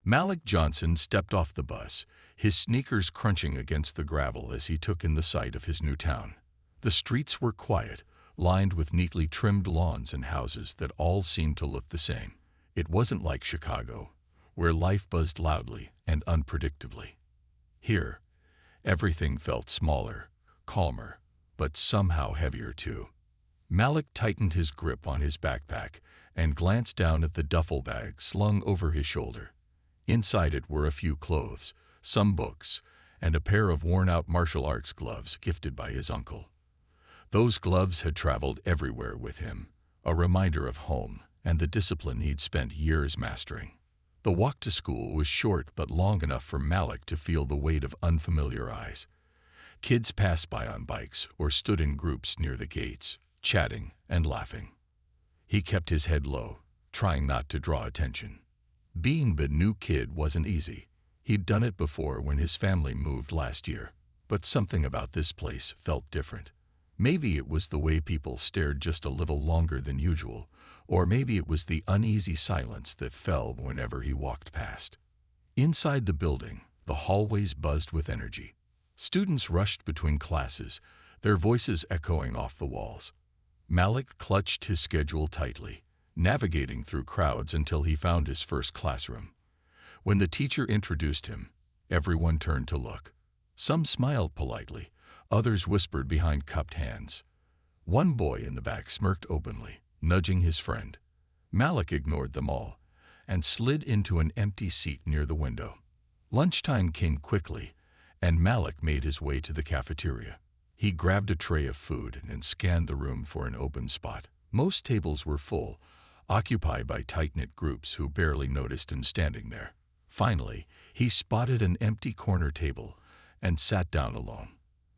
Malik Johnson stepped off the bus, his sneakers crunching against the gravel as he took in the sight of his new town. The streets were quiet, lined with neatly trimmed lawns and houses that all seemed to look the same. It wasn't like Chicago, where life buzzed loudly and unpredictably. Here, everything felt smaller, calmer, but somehow heavier too. Malik tightened his grip on his backpack and glanced down at the duffel bag slung over his shoulder. Inside it were a few clothes, some books, and a pair of worn-out martial arts gloves gifted by his uncle. Those gloves had traveled everywhere with him, a reminder of home and the discipline he'd spent years mastering. The walk to school was short but long enough for Malik to feel the weight of unfamiliar eyes. Kids passed by on bikes or stood in groups near the gates, chatting and laughing. He kept his head low, trying not to draw attention. Being the new kid wasn't easy. He'd done it before when his family moved last year, but something about this place felt different. Maybe it was the way people stared just a little longer than usual, or maybe it was the uneasy silence that fell whenever he walked past. Inside the building, the hallways buzzed with energy. Students rushed between classes, their voices echoing off the walls. Malik clutched his schedule tightly, navigating through crowds until he found his first classroom. When the teacher introduced him, everyone turned to look. Some smiled politely, others whispered behind cupped hands. One boy in the back smirked openly, nudging his friend. Malik ignored them all and slid into an empty seat near the window. Lunchtime came quickly, and Malik made his way to the cafeteria. He grabbed a tray of food and scanned the room for an open spot. Most tables were full, occupied by tight-knit groups who barely noticed him standing there. Finally, he spotted an empty corner table and sat down alone.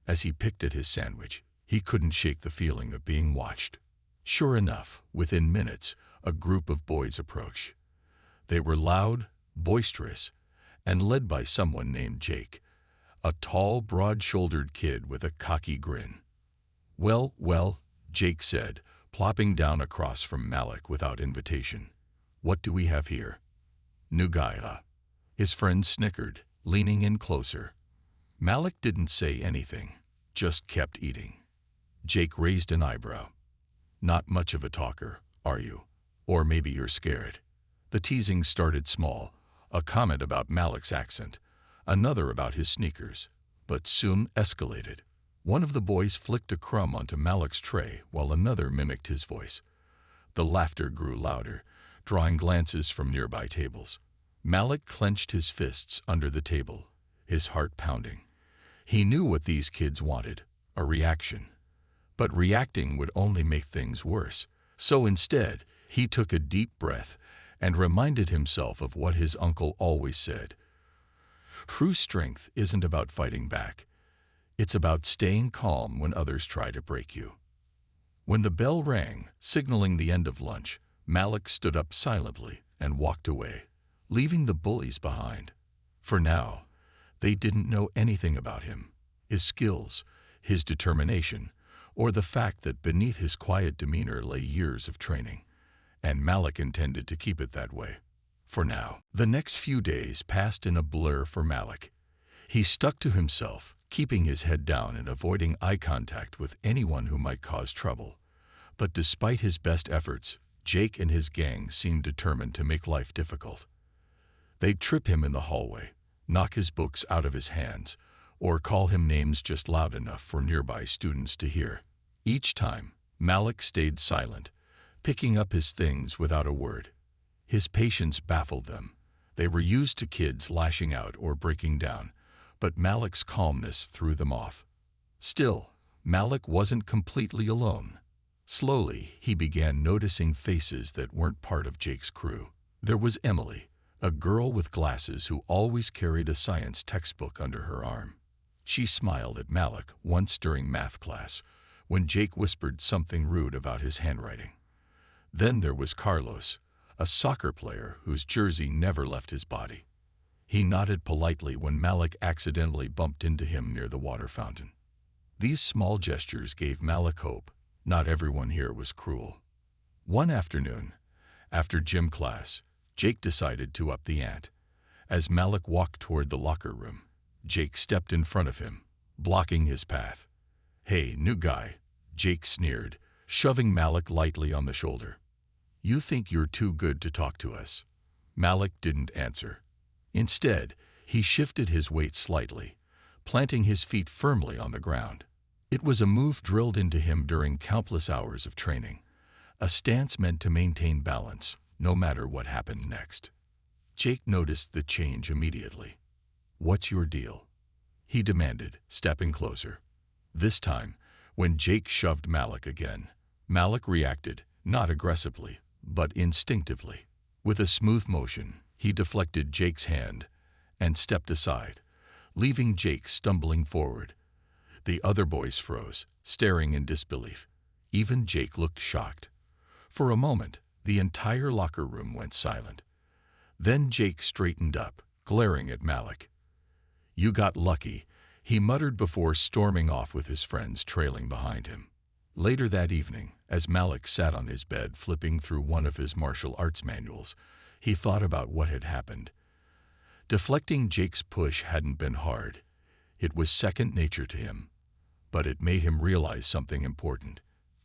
As he picked at his sandwich, he couldn't shake the feeling of being watched. Sure enough, within minutes, a group of boys approached. They were loud, boisterous, and led by someone named Jake, a tall, broad-shouldered kid with a cocky grin. Well, Jake said, plopping down across from Malik without invitation. What do we have here? New guy, huh? His friend snickered, leaning in closer. Malik didn't say anything, just kept eating. Jake raised an eyebrow. Not much of a talker, are you? Or maybe you're scared. The teasing started small, a comment about Malik's accent, another about his sneakers, but soon escalated. One of the boys flicked a crumb onto Malik's tray while another mimicked his voice. The laughter grew louder, drawing glances from nearby tables. Malik clenched his fists under the table, his heart pounding. He knew what these kids wanted, a reaction. But reacting would only make things worse. So instead, he took a deep breath and reminded himself of what his uncle always said. True strength isn't about fighting back. It's about staying calm when others try to break you. When the bell rang, signaling the end of lunch, Malik stood up silently and walked away, leaving the bullies behind. For now, they didn't know anything about him, his skills, his determination, or the fact that beneath his quiet demeanor lay years of training, and Malik intended to keep it that way. For now, the next few days passed in a blur for Malik. He stuck to himself, keeping his head down and avoiding eye contact with anyone who might cause trouble. But despite his best efforts, Jake and his gang seemed determined to make life difficult. They'd trip him in the hallway, knock his books out of his hands, or call him names just loud enough for nearby students to hear. Each time, Malik stayed silent, picking up his things without a word. His patience baffled them. They were used to kids lashing out or breaking down, but Malik's calmness threw them off. Still, Malik wasn't completely alone. Slowly, he began noticing faces that weren't part of Jake's crew. There was Emily, a girl with glasses who always carried a science textbook under her arm. She smiled at Malik once during math class, when Jake whispered something rude about his handwriting. Then there was Carlos, a soccer player whose jersey never left his body. He nodded politely when Malik accidentally bumped into him near the water fountain. These small gestures gave Malik hope. Not everyone here was cruel. One afternoon, after gym class, Jake decided to up the ante. As Malik walked toward the locker room, Jake stepped in front of him, blocking his path. "Hey, new guy," Jake sneered, shoving Malik lightly on the shoulder. "You think you're too good to talk to us?" Malik didn't answer. Instead, he shifted his weight slightly, planting his feet firmly on the ground. It was a move drilled into him during countless hours of training, a stance meant to maintain balance, no matter what happened next. Jake noticed the change immediately. "What's your deal?" he demanded, stepping closer. This time, when Jake shoved Malik again, Malik reacted, not aggressively, but instinctively. With a smooth motion, he deflected Jake's hand and stepped aside, leaving Jake stumbling forward. The other boys froze, staring in disbelief. Even Jake looked shocked. For a moment, the entire locker room went silent. Then Jake straightened up, glaring at Malik. "You got lucky," he muttered before storming off with his friends trailing behind him. Later that evening, as Malik sat on his bed flipping through one of his martial arts manuals, he thought about what had happened. Deflecting Jake's push hadn't been hard. It was second nature to him. But it made him realize something important.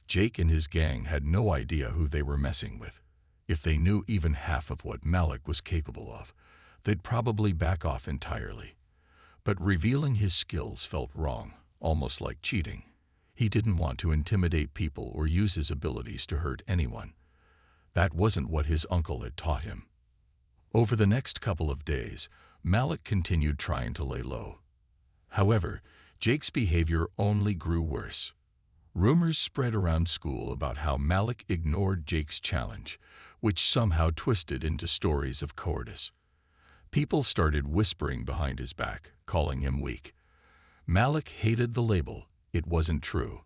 Jake and his gang had no idea who they were messing with. If they knew even half of what Malik was capable of, they'd probably back off entirely. But revealing his skills felt wrong, almost like cheating. He didn't want to intimidate people or use his abilities to hurt anyone. That wasn't what his uncle had taught him. Over the next couple of days, Malik continued trying to lay low. However, Jake's behavior only grew worse. Rumors spread around school about how Malik ignored Jake's challenge, which somehow twisted into stories of cowardice. People started whispering behind his back, calling him weak. Malik hated the label. It wasn't true.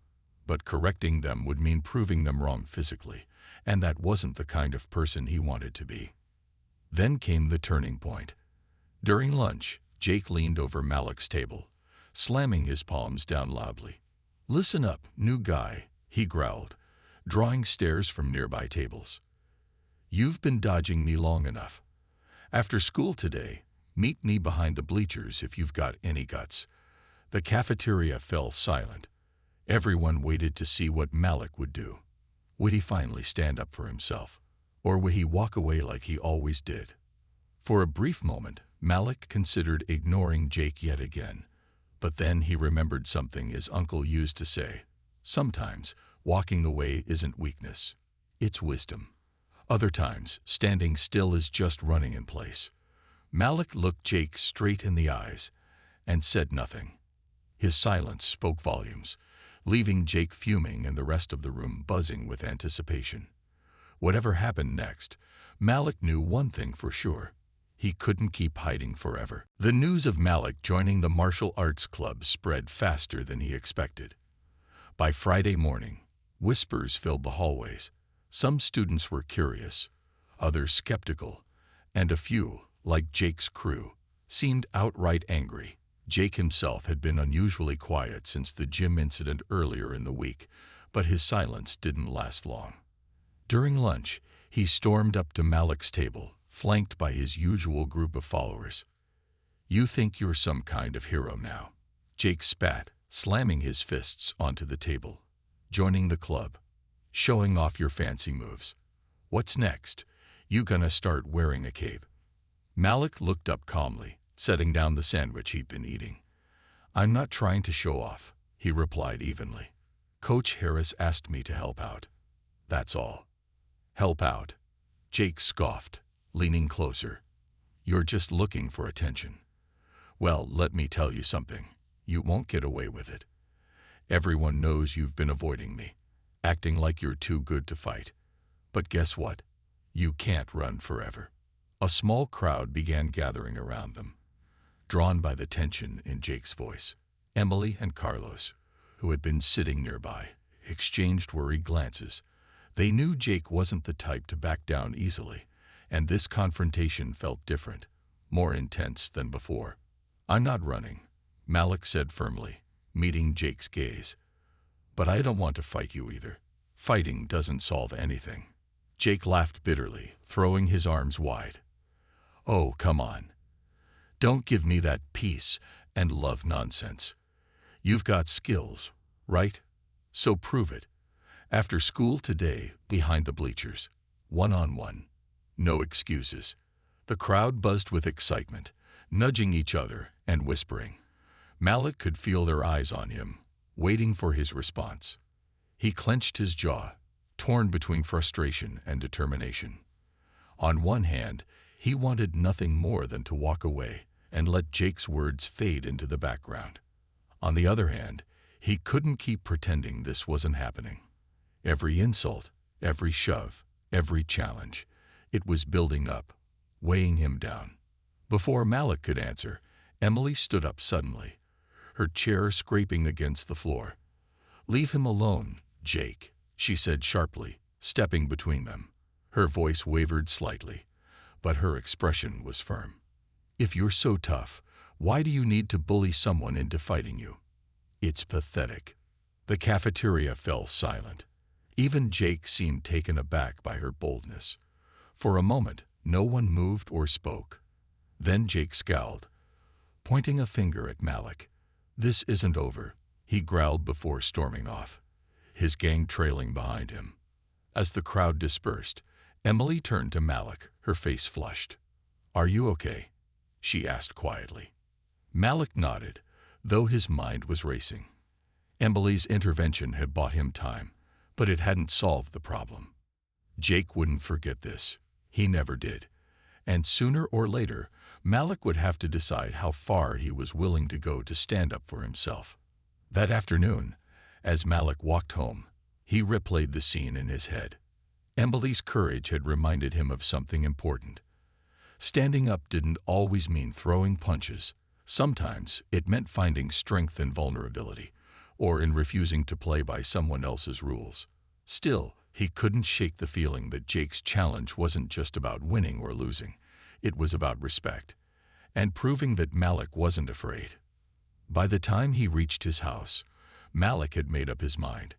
But correcting them would mean proving them wrong physically, and that wasn't the kind of person he wanted to be. Then came the turning point. During lunch, Jake leaned over Malik's table, slamming his palms down loudly. "Listen up, new guy," he growled, drawing stares from nearby tables. "You've been dodging me long enough. After school today, meet me behind the bleachers if you've got any guts." The cafeteria fell silent. Everyone waited to see what Malik would do. Would he finally stand up for himself? Or would he walk away like he always did? For a brief moment, Malik considered ignoring Jake yet again. But then he remembered something his uncle used to say. Sometimes, walking away isn't weakness. It's wisdom. Other times, standing still is just running in place. Malik looked Jake straight in the eyes and said nothing. His silence spoke volumes, leaving Jake fuming and the rest of the room buzzing with anticipation. Whatever happened next, Malik knew one thing for sure. He couldn't keep hiding forever. The news of Malik joining the martial arts club spread faster than he expected. By Friday morning, whispers filled the hallways. Some students were curious, others skeptical, and a few, like Jake's crew, seemed outright angry. Jake himself had been unusually quiet since the gym incident earlier in the week, but his silence didn't last long. During lunch, he stormed up to Malik's table, flanked by his usual group of followers. "You think you're some kind of hero now," Jake spat, slamming his fists onto the table. "Joining the club, showing off your fancy moves. What's next? You gonna start wearing a cape?" Malik looked up calmly, setting down the sandwich he'd been eating. "I'm not trying to show off," he replied evenly. "Coach Harris asked me to help out. That's all." "Help out?" Jake scoffed, leaning closer. "You're just looking for attention. Well, let me tell you something. You won't get away with it. Everyone knows you've been avoiding me, acting like you're too good to fight. But guess what? You can't run forever." A small crowd began gathering around them, drawn by the tension in Jake's voice. Emily and Carlos, who had been sitting nearby, exchanged worried glances. They knew Jake wasn't the type to back down easily, and this confrontation felt different, more intense than before. "I'm not running," Malik said firmly, meeting Jake's gaze. "But I don't want to fight you either. Fighting doesn't solve anything." Jake laughed bitterly, throwing his arms wide. "Oh, come on. Don't give me that peace and love nonsense. You've got skills, right? So prove it. After school today, behind the bleachers. One-on-one. No excuses. The crowd buzzed with excitement, nudging each other and whispering. Malik could feel their eyes on him, waiting for his response. He clenched his jaw, torn between frustration and determination. On one hand, he wanted nothing more than to walk away and let Jake's words fade into the background. On the other hand, he couldn't keep pretending this wasn't happening. Every insult, every shove, every challenge, it was building up, weighing him down. Before Malik could answer, Emily stood up suddenly, her chair scraping against the floor. "Leave him alone, Jake," she said sharply, stepping between them. Her voice wavered slightly, but her expression was firm. "If you're so tough, why do you need to bully someone into fighting you? It's pathetic." The cafeteria fell silent. Even Jake seemed taken aback by her boldness. For a moment, no one moved or spoke. Then Jake scowled, pointing a finger at Malik. "This isn't over," he growled before storming off, his gang trailing behind him. As the crowd dispersed, Emily turned to Malik, her face flushed. "Are you okay?" she asked quietly. Malik nodded, though his mind was racing. Emily's intervention had bought him time, but it hadn't solved the problem. Jake wouldn't forget this. He never did. And sooner or later, Malik would have to decide how far he was willing to go to stand up for himself. That afternoon, as Malik walked home, he replayed the scene in his head. Emily's courage had reminded him of something important. Standing up didn't always mean throwing punches. Sometimes it meant finding strength in vulnerability, or in refusing to play by someone else's rules. Still, he couldn't shake the feeling that Jake's challenge wasn't just about winning or losing. It was about respect, and proving that Malik wasn't afraid. By the time he reached his house, Malik had made up his mind.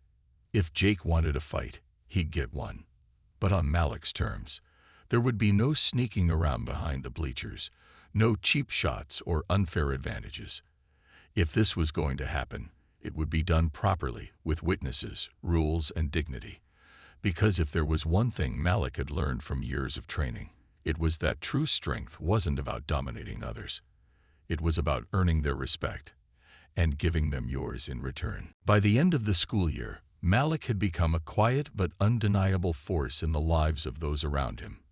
If Jake wanted a fight, he'd get one. But on Malik's terms. There would be no sneaking around behind the bleachers, no cheap shots or unfair advantages. If this was going to happen, it would be done properly, with witnesses, rules, and dignity. Because if there was one thing Malik had learned from years of training, it was that true strength wasn't about dominating others. It was about earning their respect and giving them yours in return. By the end of the school year, Malik had become a quiet but undeniable force in the lives of those around him.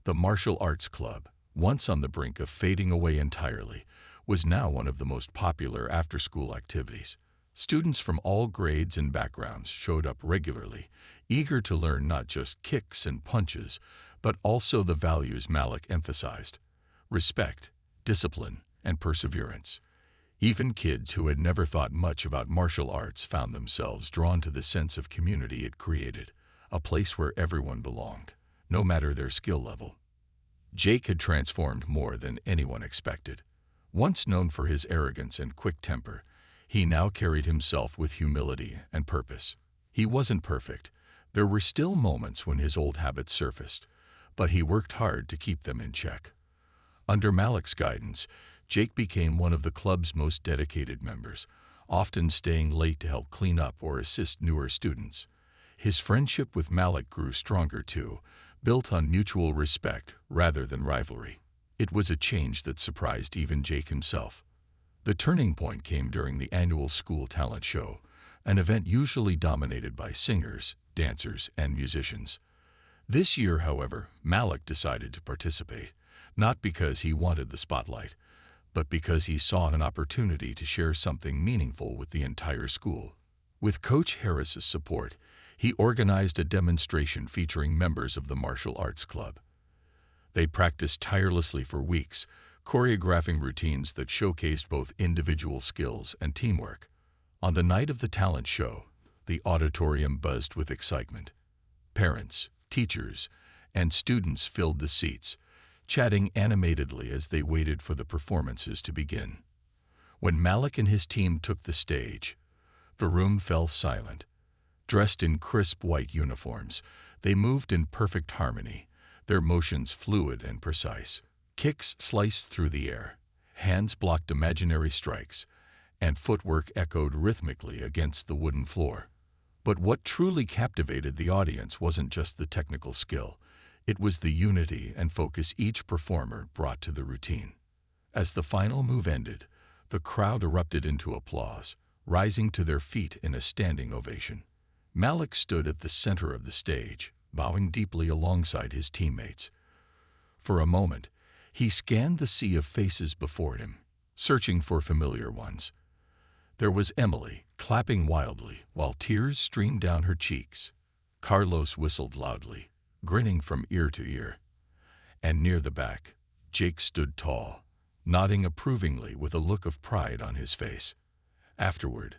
The martial arts club, once on the brink of fading away entirely, was now one of the most popular after-school activities. Students from all grades and backgrounds showed up regularly, eager to learn not just kicks and punches, but also the values Malik emphasized: respect, discipline, and perseverance. Even kids who had never thought much about martial arts found themselves drawn to the sense of community it created, a place where everyone belonged, no matter their skill level. Jake had transformed more than anyone expected. Once known for his arrogance and quick temper, he now carried himself with humility and purpose. He wasn't perfect. There were still moments when his old habits surfaced, but he worked hard to keep them in check. Under Malik's guidance, Jake became one of the club's most dedicated members, often staying late to help clean up or assist newer students. His friendship with Malik grew stronger too, built on mutual respect rather than rivalry. It was a change that surprised even Jake himself. The turning point came during the annual school talent show, an event usually dominated by singers, dancers, and musicians. This year, however, Malik decided to participate, not because he wanted the spotlight, but because he saw an opportunity to share something meaningful with the entire school. With Coach Harris's support, he organized a demonstration featuring members of the martial arts club. They practiced tirelessly for weeks, choreographing routines that showcased both individual skills and teamwork. On the night of the talent show, the auditorium buzzed with excitement. Parents, teachers, and students filled the seats, chatting animatedly as they waited for the performances to begin. When Malik and his team took the stage, the room fell silent. Dressed in crisp white uniforms, they moved in perfect harmony, their motions fluid and precise. Kicks sliced through the air, Hands blocked imaginary strikes, and footwork echoed rhythmically against the wooden floor. But what truly captivated the audience wasn't just the technical skill. It was the unity and focus each performer brought to the routine. As the final move ended, the crowd erupted into applause, rising to their feet in a standing ovation. Malik stood at the center of the stage, bowing deeply alongside his teammates. For a moment, he scanned the sea of faces before him, searching for familiar ones. There was Emily, clapping wildly, while tears streamed down her cheeks. Carlos whistled loudly, grinning from ear to ear. And near the back, Jake stood tall, nodding approvingly with a look of pride on his face. Afterward,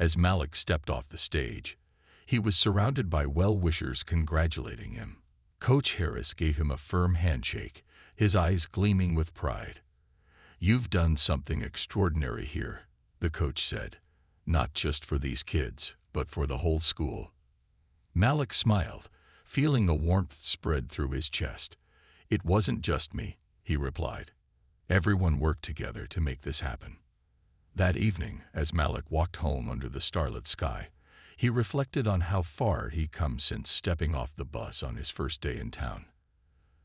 as Malik stepped off the stage, he was surrounded by well-wishers congratulating him. Coach Harris gave him a firm handshake, his eyes gleaming with pride. "You've done something extraordinary here," the coach said, "not just for these kids, but for the whole school." Malik smiled, feeling a warmth spread through his chest. "It wasn't just me," he replied. "Everyone worked together to make this happen." That evening, as Malik walked home under the starlit sky, he reflected on how far he'd come since stepping off the bus on his first day in town.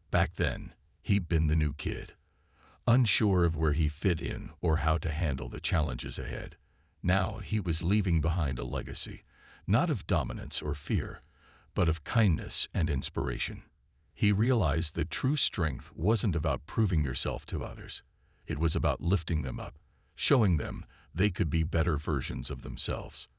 Back then, he'd been the new kid, unsure of where he fit in or how to handle the challenges ahead. Now he was leaving behind a legacy, not of dominance or fear, but of kindness and inspiration. He realized that true strength wasn't about proving yourself to others. It was about lifting them up, showing them they could be better versions of themselves.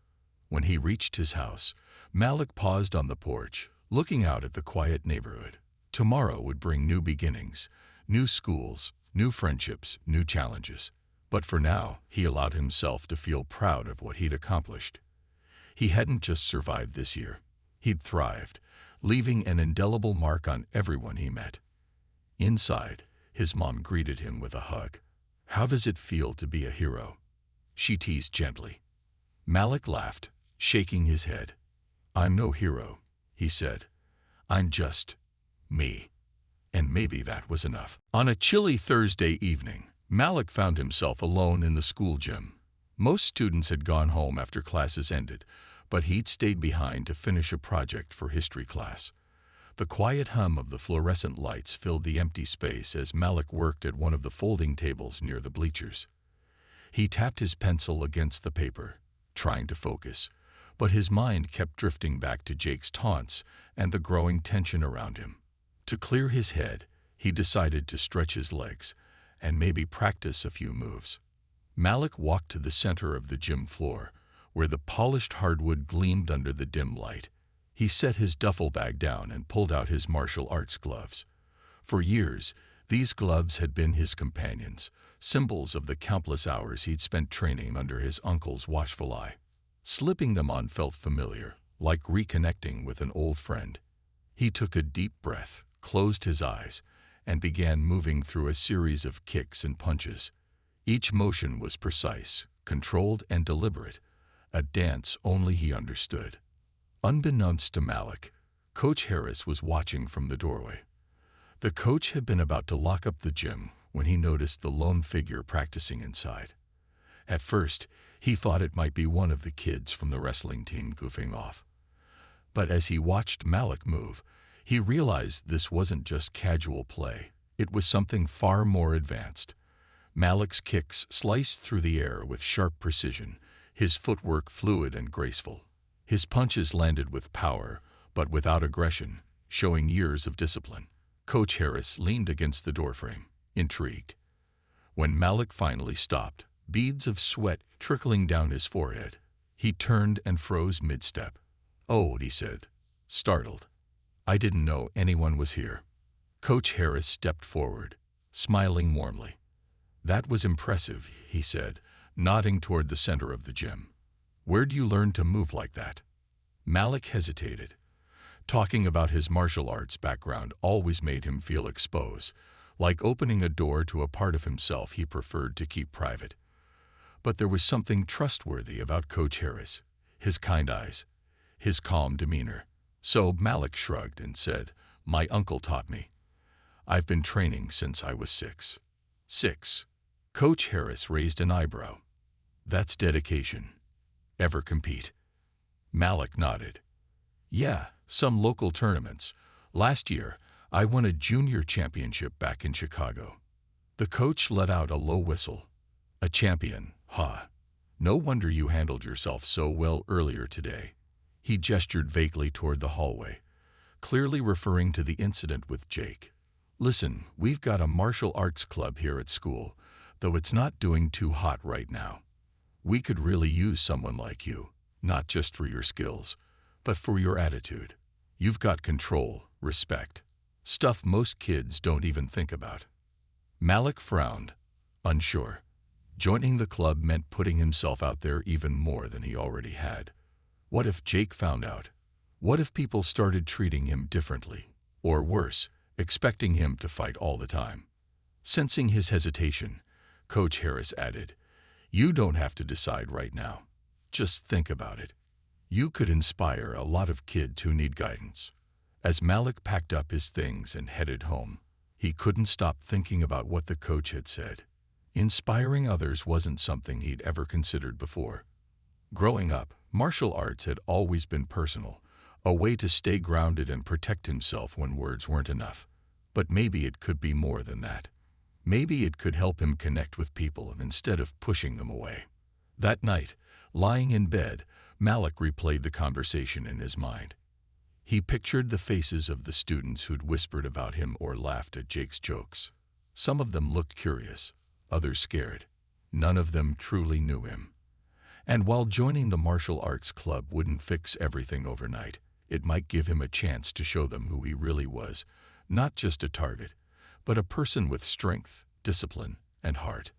When he reached his house, Malik paused on the porch, looking out at the quiet neighborhood. Tomorrow would bring new beginnings, new schools, new friendships, new challenges. But for now, he allowed himself to feel proud of what he'd accomplished. He hadn't just survived this year. He'd thrived, leaving an indelible mark on everyone he met. Inside, his mom greeted him with a hug. "How does it feel to be a hero?" she teased gently. Malik laughed, shaking his head. "I'm no hero," he said. "I'm just me." And maybe that was enough. On a chilly Thursday evening, Malik found himself alone in the school gym. Most students had gone home after classes ended, but he'd stayed behind to finish a project for history class. The quiet hum of the fluorescent lights filled the empty space as Malik worked at one of the folding tables near the bleachers. He tapped his pencil against the paper, trying to focus, but his mind kept drifting back to Jake's taunts and the growing tension around him. To clear his head, he decided to stretch his legs and maybe practice a few moves. Malik walked to the center of the gym floor, where the polished hardwood gleamed under the dim light. He set his duffel bag down and pulled out his martial arts gloves. For years, these gloves had been his companions, symbols of the countless hours he'd spent training under his uncle's watchful eye. Slipping them on felt familiar, like reconnecting with an old friend. He took a deep breath, closed his eyes, and began moving through a series of kicks and punches. Each motion was precise, controlled, and deliberate, a dance only he understood. Unbeknownst to Malik, Coach Harris was watching from the doorway. The coach had been about to lock up the gym when he noticed the lone figure practicing inside. At first, he thought it might be one of the kids from the wrestling team goofing off. But as he watched Malik move, he realized this wasn't just casual play. It was something far more advanced. Malik's kicks sliced through the air with sharp precision, his footwork fluid and graceful. His punches landed with power, but without aggression, showing years of discipline. Coach Harris leaned against the doorframe, intrigued. When Malik finally stopped, beads of sweat trickling down his forehead, he turned and froze mid-step. "Oh," he said, startled. "I didn't know anyone was here." Coach Harris stepped forward, smiling warmly. "That was impressive," he said, nodding toward the center of the gym. "Where'd you learn to move like that?" Malik hesitated. Talking about his martial arts background always made him feel exposed, like opening a door to a part of himself he preferred to keep private. But there was something trustworthy about Coach Harris, his kind eyes, his calm demeanor. So Malik shrugged and said, "My uncle taught me. I've been training since I was 6. 6. Coach Harris raised an eyebrow. That's dedication. Ever compete? Malik nodded. Yeah, some local tournaments. Last year, I won a junior championship back in Chicago. The coach let out a low whistle. A champion, huh? No wonder you handled yourself so well earlier today. He gestured vaguely toward the hallway, clearly referring to the incident with Jake. Listen, we've got a martial arts club here at school, though it's not doing too hot right now. We could really use someone like you, not just for your skills, but for your attitude. You've got control, respect, stuff most kids don't even think about. Malik frowned, unsure. Joining the club meant putting himself out there even more than he already had. What if Jake found out? What if people started treating him differently? Or worse, expecting him to fight all the time? Sensing his hesitation, Coach Harris added, "You don't have to decide right now. Just think about it. You could inspire a lot of kids who need guidance." As Malik packed up his things and headed home, he couldn't stop thinking about what the coach had said. Inspiring others wasn't something he'd ever considered before. Growing up, martial arts had always been personal, a way to stay grounded and protect himself when words weren't enough. But maybe it could be more than that. Maybe it could help him connect with people instead of pushing them away. That night, lying in bed, Malik replayed the conversation in his mind. He pictured the faces of the students who'd whispered about him or laughed at Jake's jokes. Some of them looked curious, others scared. None of them truly knew him. And while joining the martial arts club wouldn't fix everything overnight, it might give him a chance to show them who he really was, not just a target, but a person with strength, discipline, and heart.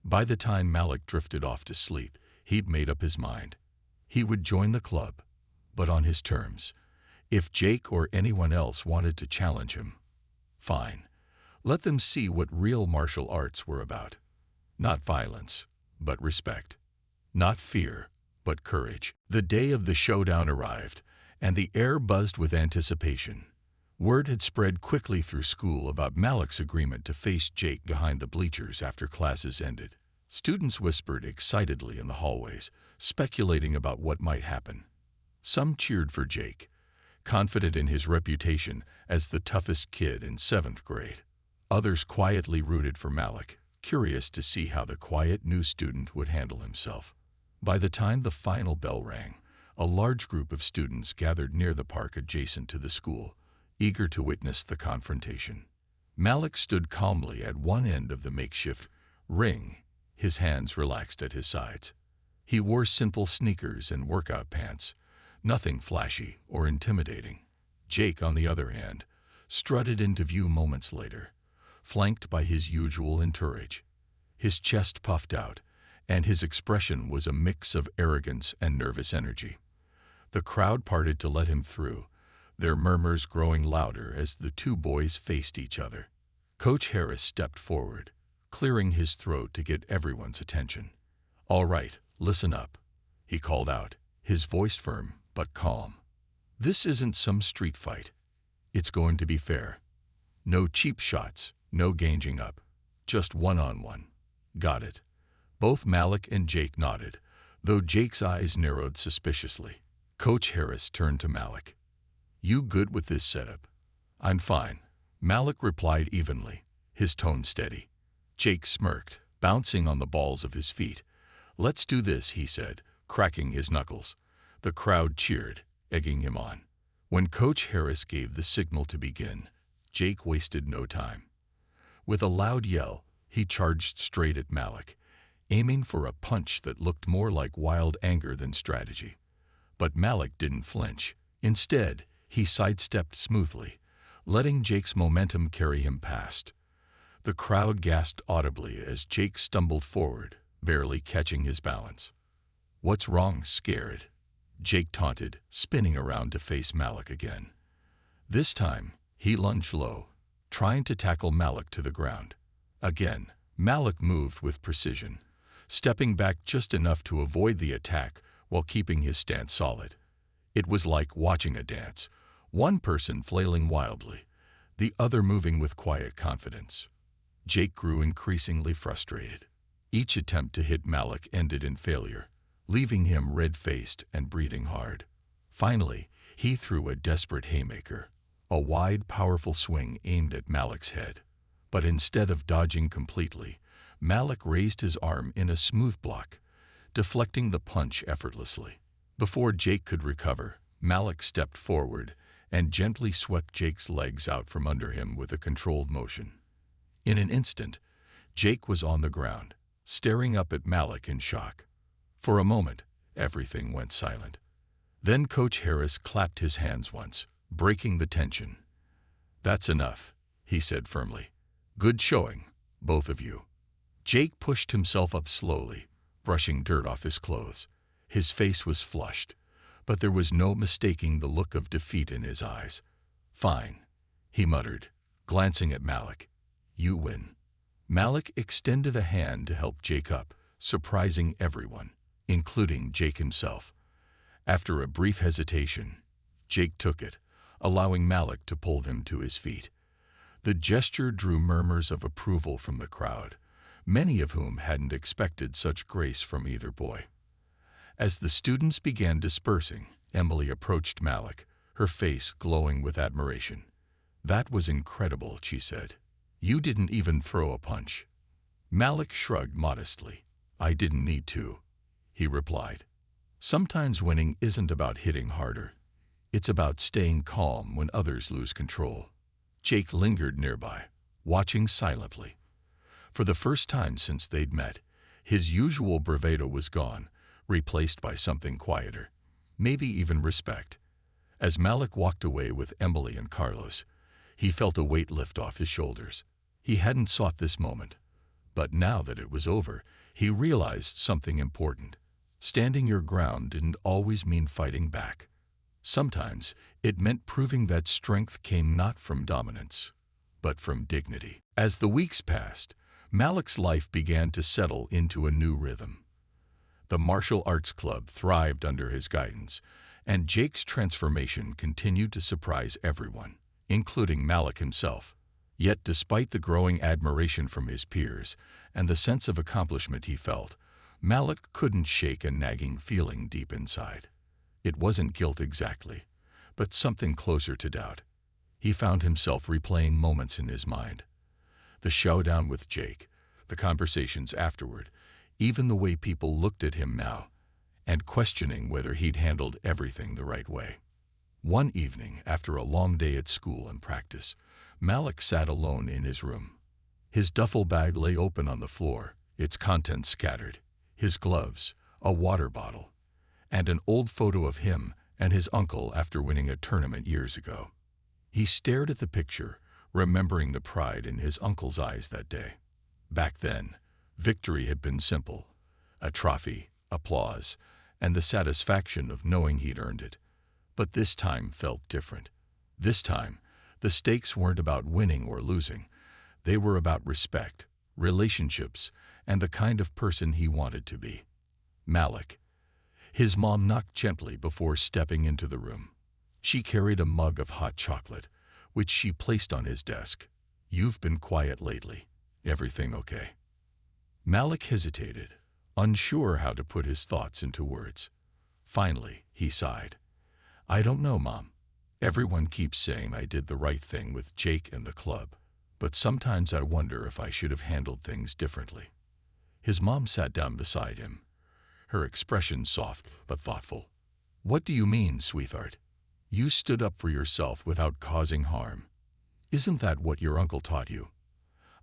By the time Malik drifted off to sleep, he'd made up his mind. He would join the club, but on his terms. If Jake or anyone else wanted to challenge him, fine. Let them see what real martial arts were about. Not violence, but respect. Not fear, but courage. The day of the showdown arrived, and the air buzzed with anticipation. Word had spread quickly through school about Malik's agreement to face Jake behind the bleachers after classes ended. Students whispered excitedly in the hallways, speculating about what might happen. Some cheered for Jake, confident in his reputation as the toughest kid in 7th grade. Others quietly rooted for Malik, curious to see how the quiet new student would handle himself. By the time the final bell rang, a large group of students gathered near the park adjacent to the school, eager to witness the confrontation. Malik stood calmly at one end of the makeshift ring, his hands relaxed at his sides. He wore simple sneakers and workout pants, nothing flashy or intimidating. Jake, on the other hand, strutted into view moments later, flanked by his usual entourage. His chest puffed out, and his expression was a mix of arrogance and nervous energy. The crowd parted to let him through, their murmurs growing louder as the two boys faced each other. Coach Harris stepped forward, clearing his throat to get everyone's attention. "All right, listen up," he called out, his voice firm but calm. "This isn't some street fight. It's going to be fair. No cheap shots, no ganging up. Just one-on-one. Got it?" Both Malik and Jake nodded, though Jake's eyes narrowed suspiciously. Coach Harris turned to Malik. "You good with this setup?" "I'm fine," Malik replied evenly, his tone steady. Jake smirked, bouncing on the balls of his feet. "Let's do this," he said, cracking his knuckles. The crowd cheered, egging him on. When Coach Harris gave the signal to begin, Jake wasted no time. With a loud yell, he charged straight at Malik, aiming for a punch that looked more like wild anger than strategy. But Malik didn't flinch. Instead, he sidestepped smoothly, letting Jake's momentum carry him past. The crowd gasped audibly as Jake stumbled forward, barely catching his balance. "What's wrong, scared?" Jake taunted, spinning around to face Malik again. This time, he lunged low, trying to tackle Malik to the ground. Again, Malik moved with precision, stepping back just enough to avoid the attack while keeping his stance solid. It was like watching a dance, one person flailing wildly, the other moving with quiet confidence. Jake grew increasingly frustrated. Each attempt to hit Malik ended in failure, leaving him red-faced and breathing hard. Finally, he threw a desperate haymaker, a wide, powerful swing aimed at Malik's head. But instead of dodging completely, Malik raised his arm in a smooth block, deflecting the punch effortlessly. Before Jake could recover, Malik stepped forward and gently swept Jake's legs out from under him with a controlled motion. In an instant, Jake was on the ground, staring up at Malik in shock. For a moment, everything went silent. Then Coach Harris clapped his hands once, breaking the tension. "That's enough," he said firmly. "Good showing, both of you." Jake pushed himself up slowly, brushing dirt off his clothes. His face was flushed, but there was no mistaking the look of defeat in his eyes. "Fine," he muttered, glancing at Malik. "You win." Malik extended a hand to help Jake up, surprising everyone, including Jake himself. After a brief hesitation, Jake took it, allowing Malik to pull him to his feet. The gesture drew murmurs of approval from the crowd, many of whom hadn't expected such grace from either boy. As the students began dispersing, Emily approached Malik, her face glowing with admiration. "That was incredible," she said. "You didn't even throw a punch." Malik shrugged modestly. "I didn't need to," he replied. "Sometimes winning isn't about hitting harder. It's about staying calm when others lose control." Jake lingered nearby, watching silently. For the first time since they'd met, his usual bravado was gone, replaced by something quieter, maybe even respect. As Malik walked away with Emily and Carlos, he felt a weight lift off his shoulders. He hadn't sought this moment, but now that it was over, he realized something important. Standing your ground didn't always mean fighting back. Sometimes it meant proving that strength came not from dominance, but from dignity. As the weeks passed, Malik's life began to settle into a new rhythm. The martial arts club thrived under his guidance, and Jake's transformation continued to surprise everyone, including Malik himself. Yet despite the growing admiration from his peers and the sense of accomplishment he felt, Malik couldn't shake a nagging feeling deep inside. It wasn't guilt exactly, but something closer to doubt. He found himself replaying moments in his mind. The showdown with Jake, the conversations afterward, even the way people looked at him now, and questioning whether he'd handled everything the right way. One evening, after a long day at school and practice, Malik sat alone in his room. His duffel bag lay open on the floor, its contents scattered. His gloves, a water bottle, and an old photo of him and his uncle after winning a tournament years ago. He stared at the picture, remembering the pride in his uncle's eyes that day. Back then, victory had been simple: a trophy, applause, and the satisfaction of knowing he'd earned it. But this time felt different. This time, the stakes weren't about winning or losing. They were about respect, relationships, and the kind of person he wanted to be. Malik. His mom knocked gently before stepping into the room. She carried a mug of hot chocolate, which she placed on his desk. "You've been quiet lately. Everything okay?" Malik hesitated, unsure how to put his thoughts into words. Finally, he sighed. "I don't know, Mom. Everyone keeps saying I did the right thing with Jake and the club, but sometimes I wonder if I should have handled things differently." His mom sat down beside him, her expression soft but thoughtful. "What do you mean, sweetheart? You stood up for yourself without causing harm. Isn't that what your uncle taught you?"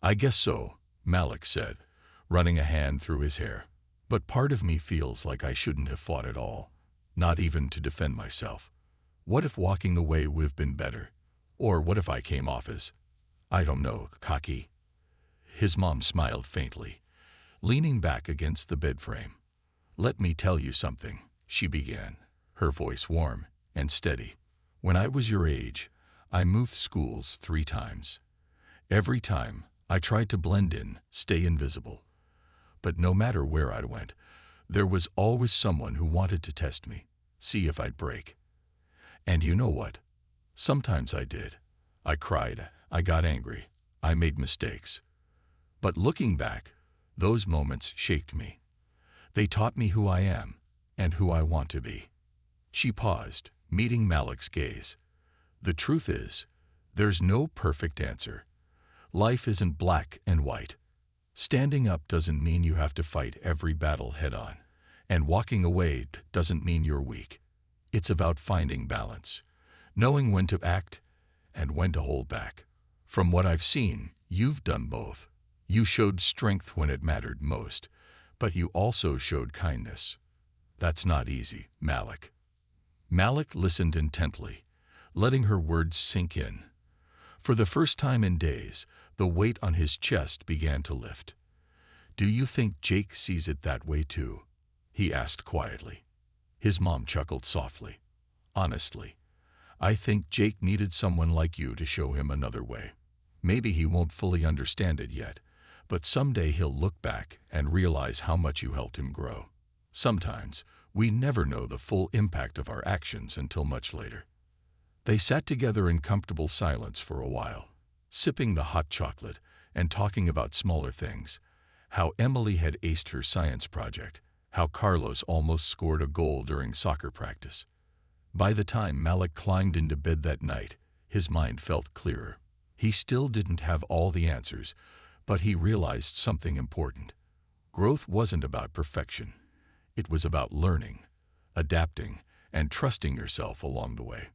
"I guess so," Malik said, running a hand through his hair. "But part of me feels like I shouldn't have fought at all, not even to defend myself. What if walking away would have been better? Or what if I came off as, I don't know, cocky?" His mom smiled faintly, leaning back against the bed frame. "Let me tell you something," she began, her voice warm and steady. "When I was your age, I moved schools 3 times. Every time, I tried to blend in, stay invisible. But no matter where I went, there was always someone who wanted to test me, see if I'd break. And you know what? Sometimes I did. I cried, I got angry, I made mistakes. But looking back, Those moments shaped me. They taught me who I am and who I want to be." She paused, meeting Malik's gaze. "The truth is, there's no perfect answer. Life isn't black and white. Standing up doesn't mean you have to fight every battle head-on, and walking away doesn't mean you're weak. It's about finding balance, knowing when to act and when to hold back. From what I've seen, you've done both. You showed strength when it mattered most, but you also showed kindness. That's not easy, Malik." Malik listened intently, letting her words sink in. For the first time in days, the weight on his chest began to lift. "Do you think Jake sees it that way too?" he asked quietly. His mom chuckled softly. "Honestly, I think Jake needed someone like you to show him another way. Maybe he won't fully understand it yet, but someday he'll look back and realize how much you helped him grow. Sometimes, we never know the full impact of our actions until much later." They sat together in comfortable silence for a while, sipping the hot chocolate and talking about smaller things. How Emily had aced her science project, how Carlos almost scored a goal during soccer practice. By the time Malik climbed into bed that night, his mind felt clearer. He still didn't have all the answers, but he realized something important. Growth wasn't about perfection. It was about learning, adapting, and trusting yourself along the way.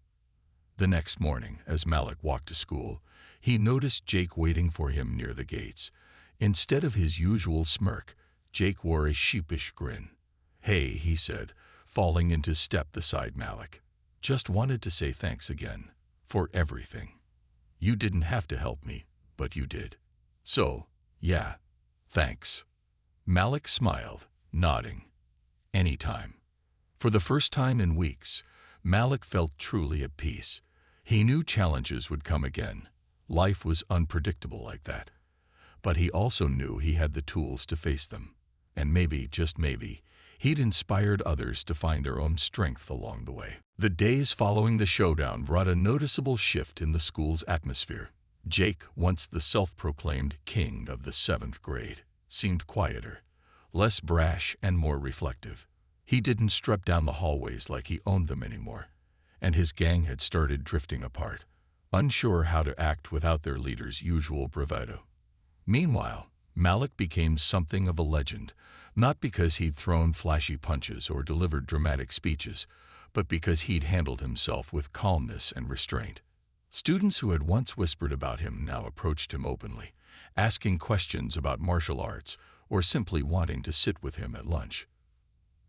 The next morning, as Malik walked to school, he noticed Jake waiting for him near the gates. Instead of his usual smirk, Jake wore a sheepish grin. "Hey," he said, falling into step beside Malik. "Just wanted to say thanks again, for everything. You didn't have to help me, but you did. So, yeah, thanks." Malik smiled, nodding. "Anytime." For the first time in weeks, Malik felt truly at peace. He knew challenges would come again. Life was unpredictable like that. But he also knew he had the tools to face them. And maybe, just maybe, he'd inspired others to find their own strength along the way. The days following the showdown brought a noticeable shift in the school's atmosphere. Jake, once the self-proclaimed king of the 7th grade, seemed quieter, less brash and more reflective. He didn't strut down the hallways like he owned them anymore, and his gang had started drifting apart, unsure how to act without their leader's usual bravado. Meanwhile, Malik became something of a legend, not because he'd thrown flashy punches or delivered dramatic speeches, but because he'd handled himself with calmness and restraint. Students who had once whispered about him now approached him openly, asking questions about martial arts or simply wanting to sit with him at lunch.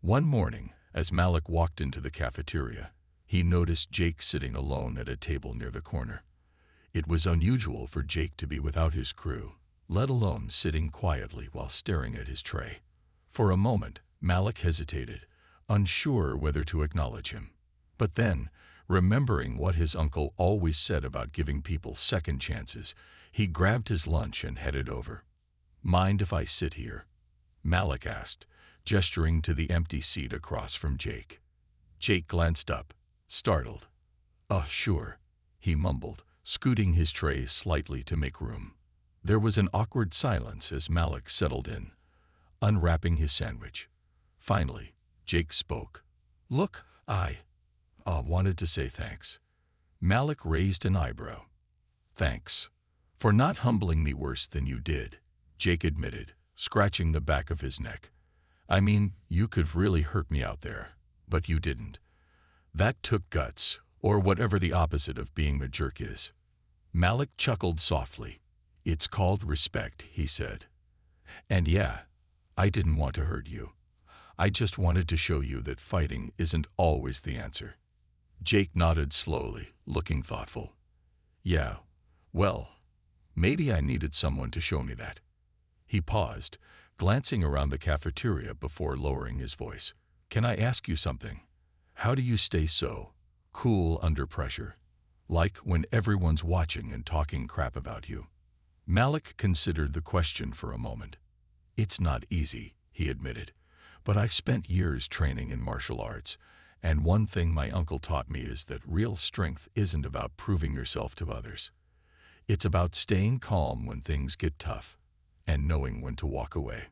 One morning, as Malik walked into the cafeteria, he noticed Jake sitting alone at a table near the corner. It was unusual for Jake to be without his crew, let alone sitting quietly while staring at his tray. For a moment, Malik hesitated, unsure whether to acknowledge him. But then, remembering what his uncle always said about giving people second chances, he grabbed his lunch and headed over. "Mind if I sit here?" Malik asked, gesturing to the empty seat across from Jake. Jake glanced up, startled. Sure," he mumbled, scooting his tray slightly to make room. There was an awkward silence as Malik settled in, unwrapping his sandwich. Finally, Jake spoke. "Look, I wanted to say thanks." Malik raised an eyebrow. "Thanks. For not humbling me worse than you did," Jake admitted, scratching the back of his neck. "I mean, you could really hurt me out there, but you didn't. That took guts, or whatever the opposite of being a jerk is." Malik chuckled softly. "It's called respect," he said. "And yeah, I didn't want to hurt you. I just wanted to show you that fighting isn't always the answer." Jake nodded slowly, looking thoughtful. "Yeah, well, maybe I needed someone to show me that." He paused, glancing around the cafeteria before lowering his voice. "Can I ask you something? How do you stay so cool under pressure? Like when everyone's watching and talking crap about you?" Malik considered the question for a moment. "It's not easy," he admitted, "but I've spent years training in martial arts, and one thing my uncle taught me is that real strength isn't about proving yourself to others. It's about staying calm when things get tough, and knowing when to walk away."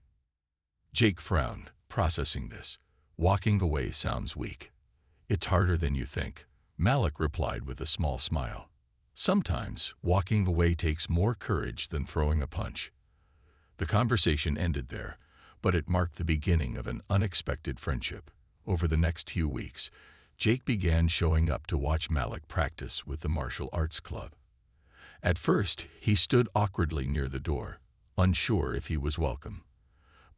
Jake frowned, processing this. Walking away sounds weak. It's harder than you think, Malik replied with a small smile. Sometimes, walking away takes more courage than throwing a punch. The conversation ended there, but it marked the beginning of an unexpected friendship. Over the next few weeks, Jake began showing up to watch Malik practice with the martial arts club. At first, he stood awkwardly near the door, unsure if he was welcome.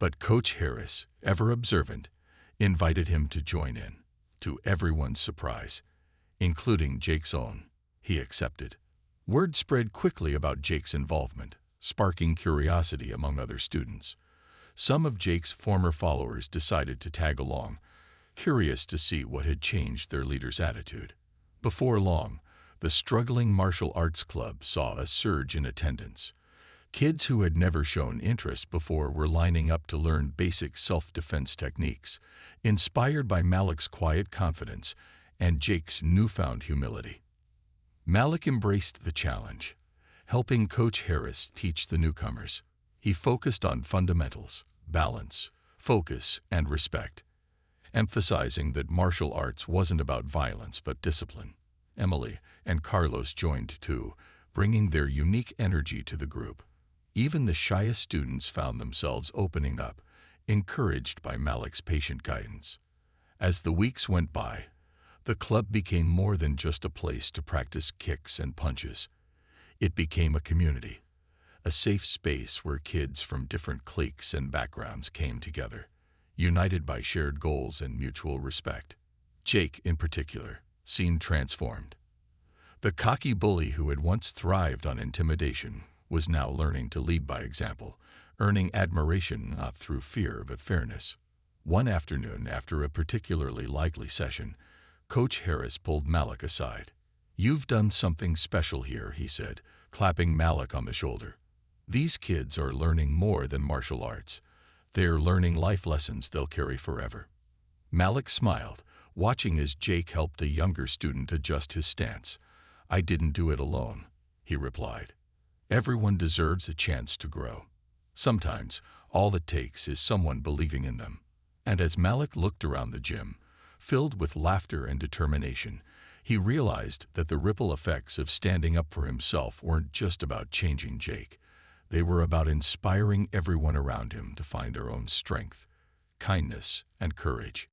But Coach Harris, ever observant, invited him to join in. To everyone's surprise, including Jake's own, he accepted. Word spread quickly about Jake's involvement, sparking curiosity among other students. Some of Jake's former followers decided to tag along, curious to see what had changed their leader's attitude. Before long, the struggling martial arts club saw a surge in attendance. Kids who had never shown interest before were lining up to learn basic self-defense techniques, inspired by Malik's quiet confidence and Jake's newfound humility. Malik embraced the challenge, helping Coach Harris teach the newcomers. He focused on fundamentals, balance, focus, and respect, emphasizing that martial arts wasn't about violence but discipline. Emily and Carlos joined too, bringing their unique energy to the group. Even the shyest students found themselves opening up, encouraged by Malik's patient guidance. As the weeks went by, the club became more than just a place to practice kicks and punches. It became a community, a safe space where kids from different cliques and backgrounds came together, united by shared goals and mutual respect. Jake, in particular, seemed transformed. The cocky bully who had once thrived on intimidation was now learning to lead by example, earning admiration not through fear but fairness. One afternoon, after a particularly lively session, Coach Harris pulled Malik aside. "You've done something special here," he said, clapping Malik on the shoulder. "These kids are learning more than martial arts. They're learning life lessons they'll carry forever." Malik smiled, watching as Jake helped a younger student adjust his stance. "I didn't do it alone," he replied. "Everyone deserves a chance to grow. Sometimes, all it takes is someone believing in them." And as Malik looked around the gym, filled with laughter and determination, he realized that the ripple effects of standing up for himself weren't just about changing Jake. They were about inspiring everyone around him to find their own strength, kindness, and courage.